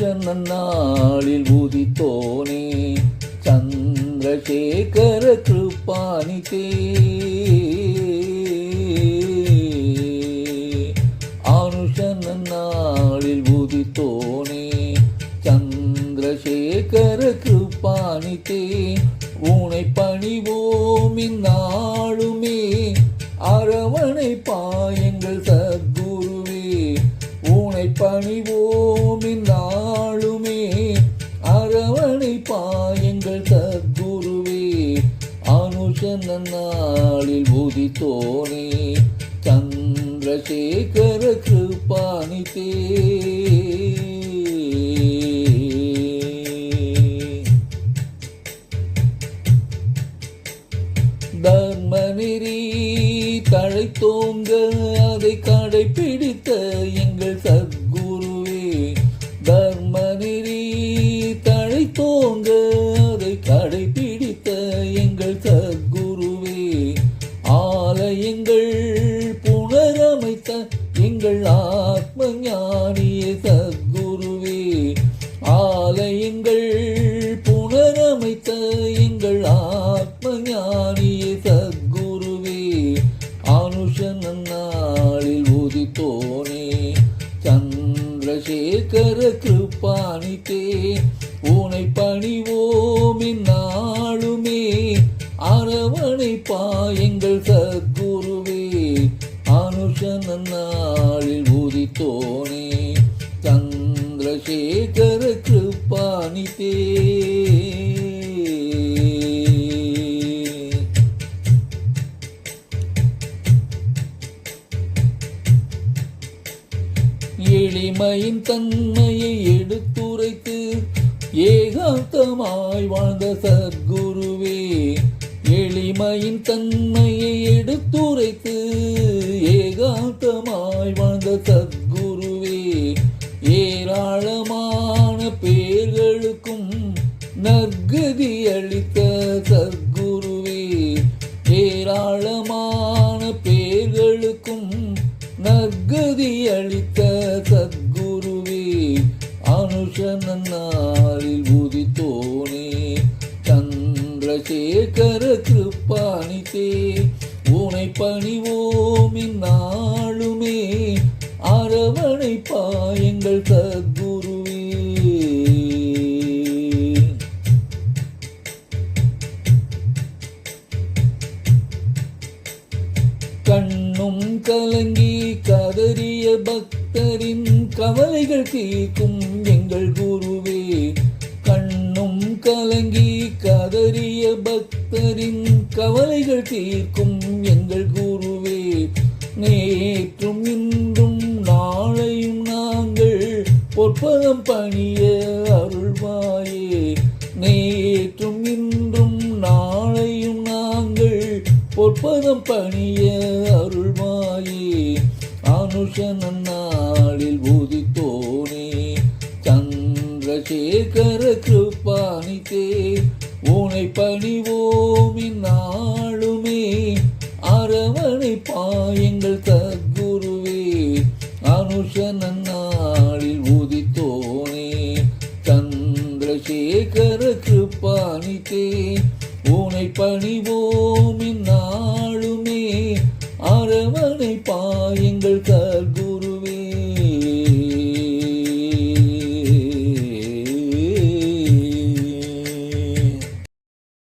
நன்னாளில் உதித்தோனே சந்திரசேகர கிருபானிதே நன்னாளில் உதித்தோனே சந்திரசேகர கிருபானிதே உனை பணிவோம் இந்நாளுமே அரவணை பாயங்கள் சத்குருவே உனை பணிவோம் இந்நாளுமே அரவணை பாயங்கள் சத்குருவே அனுஷ நன்னாளில் உதித்தோனே சந்திரசேகர கிருபானிதே தர்மநெறி தழைத்தோங்க அதை கடைபிடித்த எங்கள் சத்குருவே தர்மநெறி தழைத்தோங்க அதை கடைபிடித்த எங்கள் சத்குருவே ஆலயங்கள் புனரமைத்த எங்கள் ஆத்ம ஞானிய சத்குருவே ஆலயங்கள் புனரமைத்த எங்கள் ஆத்ம ஞானிய சத்குருவே அனுஷ நன்னாளில் உதித்தோனே சந்திரசேகர கிருபானிதே உனை பணிவோம் இந்நாளுமே அரவணை பாயங்கள் சத்குருவே அனுஷ நன்னாளில் உதித்தோனே சந்திரசேகர கிருபானிதே எளிமையின் தன்மையை எடுத்துரைத்து ஏகாந்தமாய் வாழ்ந்த சத்குருவே எளிமையின் தன்மையை எடுத்துரைத்து ஏகாந்தமாய் வாழ்ந்த சத்குருவே ஏராளமான பேர்களுக்கும் நற்கதி அளித்த சத்குருவே ஏராளமான பேர்களுக்கும் நற்கதி அளித்த சத்குருவே அனுஷ நன்னாளில் உதித்தோனே சந்திரசேகர கிருபானிதே உனை பணிவோம் இந்நாளுமே அரவணை பாயங்கள் சத்குருவே கண்ணும் கலங்கி கதறிய பக்தரின் கவலைகள் தீர்க்கும் எங்கள் குருவே கண்ணும் கலங்கி கதறிய பக்தரின் கவலைகள் தீர்க்கும் எங்கள் குருவே நேற்றும் இன்றும் நாளையும் நாங்கள் பொற்பதம் பணிய அருள்வாயே நேற்றும் இன்றும் நாளையும் நாங்கள் பொற்பதம் பணிய அருள்வாயே அனுஷ நன்னாளில் உதித்தோனே சந்திரசேகர கிருபானிதே உனை பணிவோம் இந்நாளுமே அரவணை பாயங்கள் சத்குருவே அனுஷ நன்னாளில் உதித்தோனே சந்திரசேகர கிருபானிதே உனை பணிவோம் இந்நாளுமே அரவணை பாயங்கள் சத்குரு